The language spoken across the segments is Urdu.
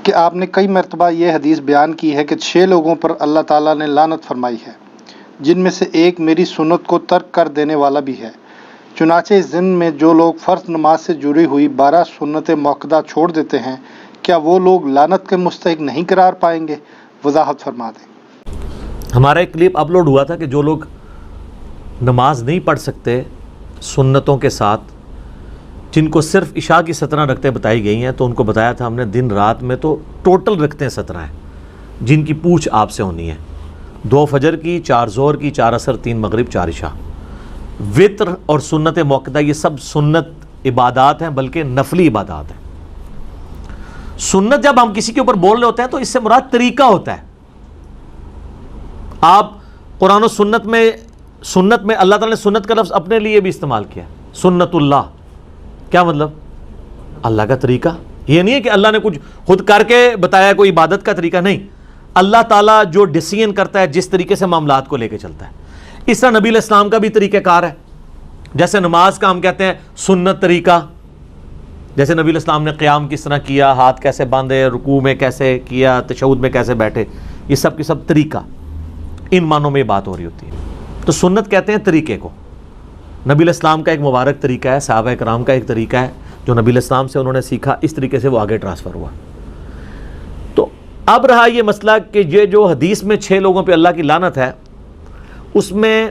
کہ آپ نے کئی مرتبہ یہ حدیث بیان کی ہے کہ 6 لوگوں پر اللہ تعالیٰ نے لعنت فرمائی ہے، جن میں سے ایک میری سنت کو ترک کر دینے والا بھی ہے۔ چنانچہ اس دن میں جو لوگ فرض نماز سے جڑی ہوئی 12 سنت موقدہ چھوڑ دیتے ہیں، کیا وہ لوگ لعنت کے مستحق نہیں قرار پائیں گے؟ وضاحت فرما دیں۔ ہمارا ایک کلپ اپلوڈ ہوا تھا کہ جو لوگ نماز نہیں پڑھ سکتے سنتوں کے ساتھ، جن کو صرف عشاء کی 17 رکعتیں بتائی گئی ہیں، تو ان کو بتایا تھا ہم نے دن رات میں تو ٹوٹل رکعتیں 17 ہیں، جن کی پوچھ آپ سے ہونی ہے، 2 فجر کی، 4 ظہر کی، 4 عصر، 3 مغرب، 4 عشاء۔ وطر اور سنت موقدہ یہ سب سنت عبادات ہیں، بلکہ نفلی عبادات ہیں۔ سنت جب ہم کسی کے اوپر بول رہے ہوتے ہیں تو اس سے مراد طریقہ ہوتا ہے۔ آپ قرآن و سنت میں اللہ تعالیٰ نے سنت کا لفظ اپنے لیے بھی استعمال کیا، سنت اللہ، کیا مطلب؟ اللہ کا طریقہ۔ یہ نہیں ہے کہ اللہ نے کچھ خود کر کے بتایا کوئی عبادت کا طریقہ، نہیں، اللہ تعالیٰ جو ڈیسیژن کرتا ہے، جس طریقے سے معاملات کو لے کے چلتا ہے، اس طرح نبی علیہ السلام کا بھی طریقہ کار ہے۔ جیسے نماز کا ہم کہتے ہیں سنت طریقہ، جیسے نبی علیہ السلام نے قیام کس طرح کیا، ہاتھ کیسے باندھے، رکوع میں کیسے کیا، تشہد میں کیسے بیٹھے، یہ سب کی سب طریقہ، ان معنوں میں بات ہو رہی ہوتی ہے۔ تو سنت کہتے ہیں طریقے کو۔ نبی علیہ السلام کا ایک مبارک طریقہ ہے، صحابہ کرام کا ایک طریقہ ہے جو نبی علیہ السلام سے انہوں نے سیکھا، اس طریقے سے وہ آگے ٹرانسفر ہوا۔ تو اب رہا یہ مسئلہ کہ یہ جو حدیث میں 6 لوگوں پہ اللہ کی لعنت ہے، اس میں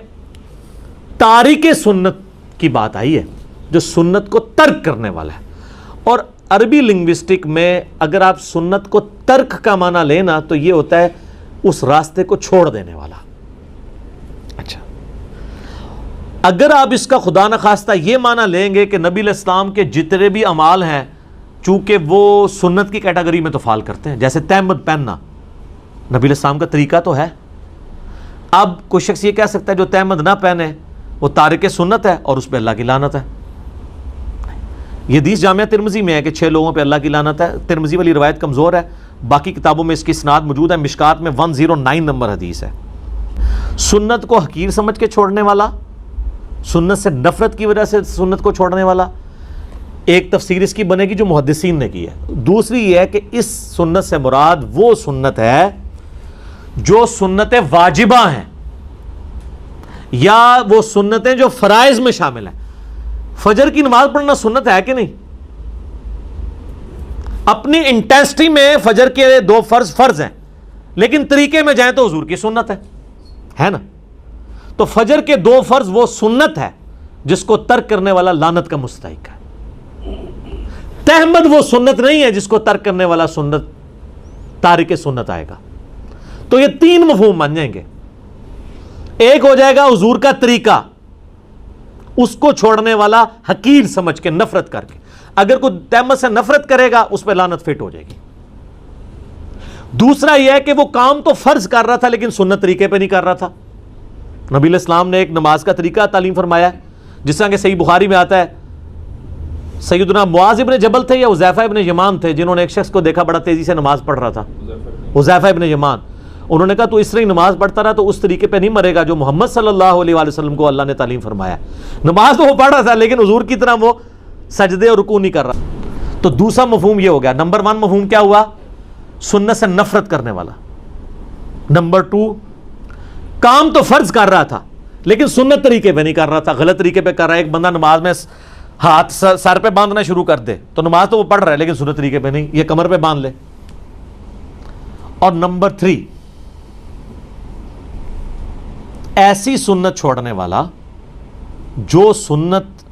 تارک سنت کی بات آئی ہے، جو سنت کو ترک کرنے والا ہے۔ اور عربی لنگوسٹک میں اگر آپ سنت کو ترک کا معنی لینا تو یہ ہوتا ہے اس راستے کو چھوڑ دینے والا۔ اچھا، اگر آپ اس کا خدا نخواستہ یہ معنی لیں گے کہ نبی علیہ السلام کے جتنے بھی اعمال ہیں، چونکہ وہ سنت کی کیٹیگری میں تو فال کرتے ہیں، جیسے تہمد پہننا نبی علیہ السلام کا طریقہ تو ہے۔ اب کوئی شخص یہ کہہ سکتا ہے جو تہمد نہ پہنے وہ تارک سنت ہے اور اس پہ اللہ کی لعنت ہے۔ یہ حدیث جامعہ ترمذی میں ہے کہ 6 لوگوں پہ اللہ کی لعنت ہے۔ ترمذی والی روایت کمزور ہے، باقی کتابوں میں اس کی اسناد موجود ہے۔ مشکات میں 109 نمبر حدیث ہے۔ سنت کو حقیر سمجھ کے چھوڑنے والا، سنت سے نفرت کی وجہ سے سنت کو چھوڑنے والا، ایک تفسیر اس کی بنے گی جو محدثین نے کی ہے۔ دوسری یہ ہے کہ اس سنت سے مراد وہ سنت ہے جو سنت واجبہ ہیں، یا وہ سنتیں جو فرائض میں شامل ہیں۔ فجر کی نماز پڑھنا سنت ہے کہ نہیں؟ اپنی انٹینسٹی میں فجر کے 2 فرض ہیں، لیکن طریقے میں جائیں تو حضور کی سنت ہے نا؟ تو فجر کے 2 فرض وہ سنت ہے جس کو ترک کرنے والا لعنت کا مستحق ہے۔ تہمد وہ سنت نہیں ہے جس کو ترک کرنے والا سنت تارک سنت آئے گا۔ تو یہ 3 مفہوم بن جائیں گے۔ ایک ہو جائے گا حضور کا طریقہ، اس کو چھوڑنے والا حقیر سمجھ کے، نفرت کر کے۔ اگر کوئی تہمت سے نفرت کرے گا اس پہ لعنت فٹ ہو جائے گی۔ دوسرا یہ ہے کہ وہ کام تو فرض کر رہا تھا لیکن سنت طریقے پہ نہیں کر رہا تھا۔ نبی علیہ السلام نے ایک نماز کا طریقہ تعلیم فرمایا ہے، جس طرح کہ صحیح بخاری میں آتا ہے، سیدنا معاذ ابن جبل تھے یا حذیفہ ابن یمان تھے، جنہوں نے ایک شخص کو دیکھا بڑا تیزی سے نماز پڑھ رہا تھا، حذیفہ ابن یمان۔ انہوں نے کہا تو اس طرح نماز پڑھتا رہا تو اس طریقے پہ نہیں مرے گا جو محمد صلی اللہ علیہ وآلہ وسلم کو اللہ نے تعلیم فرمایا۔ نماز تو وہ پڑھ رہا تھا لیکن حضور کی طرح وہ سجدے اور رکوع نہیں کر رہا۔ تو دوسرا مفہوم یہ ہو گیا۔ نمبر 1 مفہوم کیا ہوا؟ سنت سے نفرت کرنے والا۔ نمبر 2، کام تو فرض کر رہا تھا لیکن سنت طریقے پہ نہیں کر رہا تھا، غلط طریقے پہ کر رہا ہے۔ ایک بندہ نماز میں ہاتھ سر پہ باندھنا شروع کر دے تو نماز تو وہ پڑھ رہا ہے لیکن سنت طریقے پہ نہیں، یہ کمر پہ باندھ لے۔ اور نمبر 3، ایسی سنت چھوڑنے والا جو سنت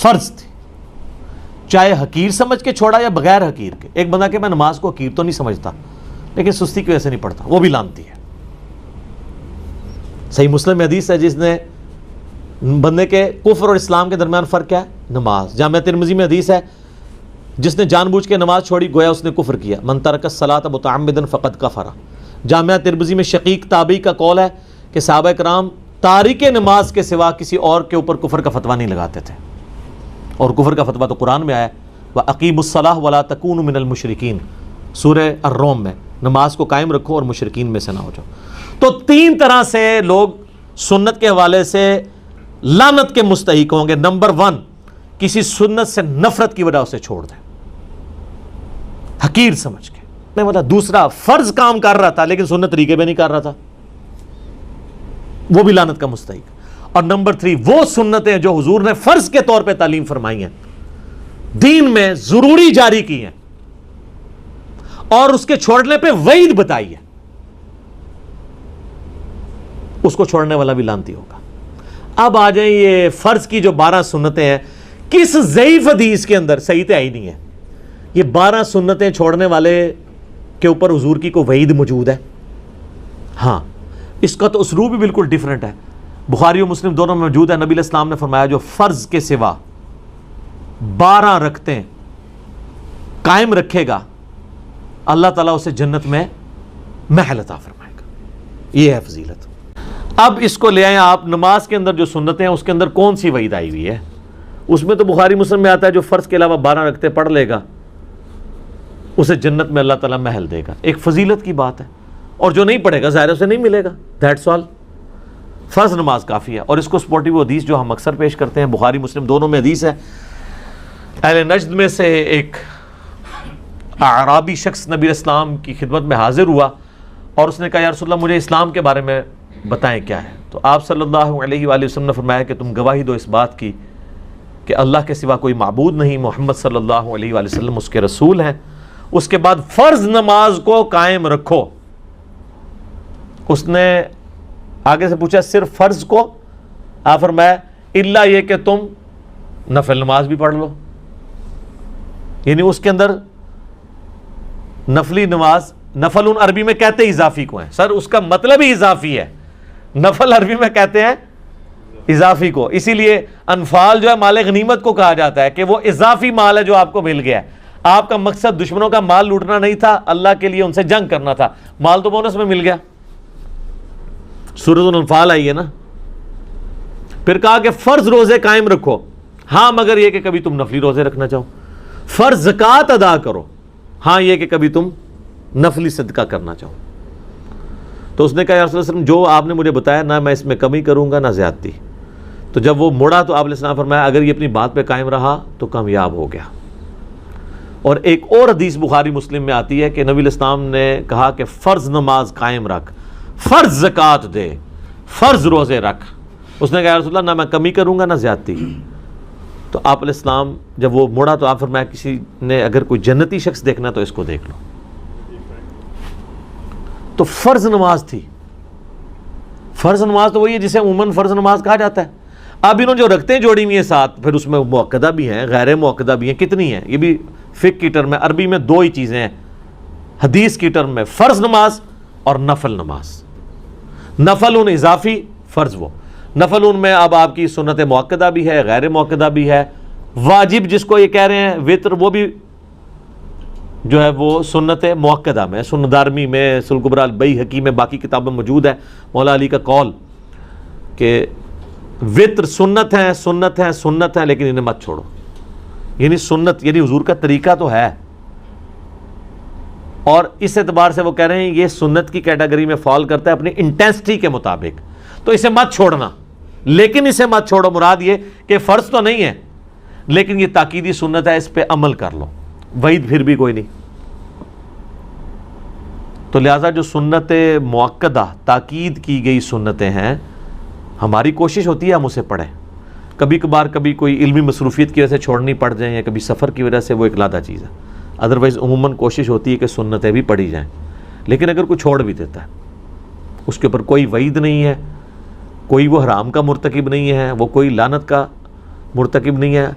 فرض تھی، چاہے حقیر سمجھ کے چھوڑا یا بغیر حقیر کے۔ ایک بندہ کہ میں نماز کو حقیر تو نہیں سمجھتا لیکن سستی کی وجہ سے نہیں پڑھتا، وہ بھی لعنتی ہے۔ صحیح مسلم میں حدیث ہے جس نے بندے کے کفر اور اسلام کے درمیان فرق کیا ہے؟ نماز۔ جامعہ ترمذی میں حدیث ہے جس نے جان بوجھ کے نماز چھوڑی گویا اس نے کفر کیا، من ترک الصلاۃ متعمدا فقد کفر۔ جامعہ ترمذی میں شقیق تابعی کا قول ہے کہ صحابہ کرام تارک نماز کے سوا کسی اور کے اوپر کفر کا فتویٰ نہیں لگاتے تھے، اور کفر کا فتویٰ تو قرآن میں آیا ہے، وَأَقِیمُوا الصَّلَاةَ وَلَا تَکُونُوا مِنَ الْمُشْرِکِینَ، سورہ الروم میں، نماز کو قائم رکھو اور مشرکین میں سے نہ ہو جاؤ۔ تو 3 طرح سے لوگ سنت کے حوالے سے لعنت کے مستحق ہوں گے۔ نمبر 1، کسی سنت سے نفرت کی وجہ سے چھوڑ دیں، حقیر سمجھ کے۔ والا. دوسرا فرض کام کر رہا تھا لیکن سنت طریقے پہ نہیں کر رہا تھا, وہ بھی لعنت کا مستحق. اور نمبر 3 وہ سنتیں جو حضور نے فرض کے طور پہ تعلیم فرمائی ہیں, دین میں ضروری جاری کی ہیں, اور اس کے چھوڑنے پہ وعید بتائی ہے, اس کو چھوڑنے والا بھی لعنتی ہوگا. اب آ جائیں یہ فرض کی جو 12 سنتیں ہیں, کس ضعیف حدیث کے اندر صحیح تو ہی نہیں ہے یہ 12 سنتیں چھوڑنے والے کے اوپر حضور کی کوئی وعید موجود ہے؟ ہاں, اس کا تو اسلوب بھی بالکل ڈیفرنٹ ہے. بخاری و مسلم دونوں میں موجود ہے. نبی علیہ السلام نے فرمایا جو فرض کے سوا 12 رکعتیں قائم رکھے گا اللہ تعالیٰ اسے جنت میں محل عطا فرمائے گا. یہ ہے فضیلت. اب اس کو لے آئیں آپ نماز کے اندر جو سنتیں ہیں اس کے اندر کون سی وعید آئی ہوئی ہے؟ اس میں تو بخاری مسلم میں آتا ہے جو فرض کے علاوہ 12 رکعتیں پڑھ لے گا اسے جنت میں اللہ تعالیٰ محل دے گا. ایک فضیلت کی بات ہے. اور جو نہیں پڑھے گا ظاہر اسے نہیں ملے گا. That's all. فرض نماز کافی ہے. اور اس کو سپورٹیو حدیث جو ہم اکثر پیش کرتے ہیں, بخاری مسلم دونوں میں حدیث ہے. اہل نجد میں سے ایک اعرابی شخص نبی علیہ السلام کی خدمت میں حاضر ہوا اور اس نے کہا یا رسول اللہ مجھے اسلام کے بارے میں بتائیں کیا ہے. تو آپ صلی اللہ علیہ وآلہ وسلم نے فرمایا کہ تم گواہی دو اس بات کی کہ اللہ کے سوا کوئی معبود نہیں, محمد صلی اللہ علیہ وآلہ وسلم اس کے رسول ہیں. اس کے بعد فرض نماز کو قائم رکھو. اس نے آگے سے پوچھا صرف فرض کو؟ آپ فرمایا الا یہ کہ تم نفل نماز بھی پڑھ لو. یعنی اس کے اندر نفلی نماز, نفل عربی میں کہتے ہیں اضافی کو ہیں. سر اس کا مطلب ہی اضافی ہے. نفل عربی میں کہتے ہیں اضافی کو. اسی لیے انفال جو ہے مال غنیمت کو کہا جاتا ہے کہ وہ اضافی مال ہے جو آپ کو مل گیا ہے. آپ کا مقصد دشمنوں کا مال لوٹنا نہیں تھا, اللہ کے لیے ان سے جنگ کرنا تھا. مال تو بونس میں مل گیا. سورۃ الانفال آئی ہے نا. پھر کہا کہ فرض روزے قائم رکھو, ہاں مگر یہ کہ کبھی تم نفلی روزے رکھنا چاہو. فرض زکوٰۃ ادا کرو, ہاں یہ کہ کبھی تم نفلی صدقہ کرنا چاہو. تو اس نے کہا یا رسول اللہ علیہ وسلم جو آپ نے مجھے بتایا نہ میں اس میں کمی کروں گا نہ زیادتی. تو جب وہ مڑا تو آپ علیہ السلام فرمایا اگر یہ اپنی بات پہ قائم رہا تو کامیاب ہو گیا. اور ایک اور حدیث بخاری مسلم میں آتی ہے کہ نبی علیہ السلام نے کہا کہ فرض نماز قائم رکھ, فرض زکوٰۃ دے, فرض روزے رکھ. اس نے کہا یا رسول اللہ نہ میں کمی کروں گا نہ زیادتی. تو آپ علیہ السلام جب وہ مڑا تو آپ فرمایا کسی نے اگر کوئی جنتی شخص دیکھنا تو اس کو دیکھ لو. تو فرض نماز تھی. فرض نماز تو وہی ہے جسے عموماً فرض نماز کہا جاتا ہے. اب انہوں جو رکھتے ہیں جوڑی ہوئی ہیں ساتھ, پھر اس میں مؤکدہ بھی ہیں غیر مؤکدہ بھی ہیں. کتنی ہیں؟ یہ بھی فقہ کی ٹرم میں, عربی میں 2 ہی چیزیں ہیں حدیث کی ٹرم میں, فرض نماز اور نفل نماز. نفل ان اضافی, فرض وہ. نفل ان میں اب آپ کی سنت مؤکدہ بھی ہے غیر مؤکدہ بھی ہے. واجب جس کو یہ کہہ رہے ہیں وطر, وہ بھی جو ہے وہ سنت مؤکدہ میں, سنن دارمی میں, سنن کبریٰ البیہقی میں, باقی کتابوں میں موجود ہے مولا علی کا قول کہ وطر سنت ہیں سنت ہیں سنت ہیں لیکن انہیں مت چھوڑو. یعنی سنت یعنی حضور کا طریقہ تو ہے, اور اس اعتبار سے وہ کہہ رہے ہیں یہ سنت کی کیٹیگری میں فال کرتا ہے اپنی انٹینسٹی کے مطابق, تو اسے مت چھوڑنا. لیکن اسے مت چھوڑو مراد یہ کہ فرض تو نہیں ہے لیکن یہ تاکیدی سنت ہے, اس پہ عمل کر لو. وعید پھر بھی کوئی نہیں. تو لہٰذا جو سنت مؤکدہ تاکید کی گئی سنتیں ہیں, ہماری کوشش ہوتی ہے ہم اسے پڑھیں. کبھی کبھار کبھی کوئی علمی مصروفیت کی وجہ سے چھوڑنی پڑ جائیں یا کبھی سفر کی وجہ سے, وہ ایک علیحدہ چیز ہے. ادروائز عموماً کوشش ہوتی ہے کہ سنتیں بھی پڑھی جائیں. لیکن اگر کوئی چھوڑ بھی دیتا ہے اس کے اوپر کوئی وعید نہیں ہے, کوئی وہ حرام کا مرتکب نہیں ہے, وہ کوئی لعنت کا مرتکب نہیں ہے.